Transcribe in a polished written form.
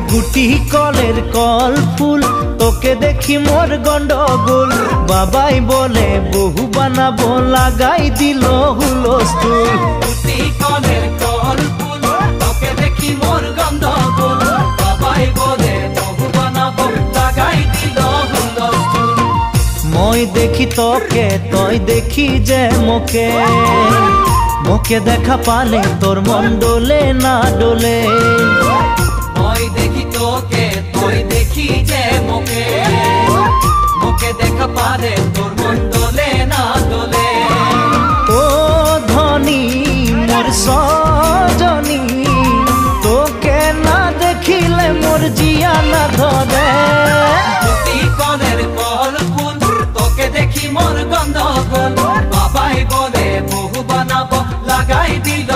গুটি কলের কল ফুল তোকে দেখি মোর গন্ডগোল বাবাই বলে বহু বানাবো লাগাই দিল হুলস্থুল গুটি কলের কল ফুল তোকে দেখি মোর গন্ডগোল বাবাই বলে বহু বানাবো লাগাই দিল হুলস্থুল মই দেখি তোকে তই দেখি যে মোকে মোকে দেখা পালে তোর মন ডোলে না ডোলে মই দেখি তোকে তুই দেখি যে মোকে মোকে দেখা পারে তোর মন দোলে না দোলে ও ধনী মোর সজনী তোকে না দেখিলে মোর জিয়া না ধরে গুটি কলের কল ফুল তোকে দেখি মোর গন্ডগোল বাবাই বলে বহু বানাবো লাগাই দিল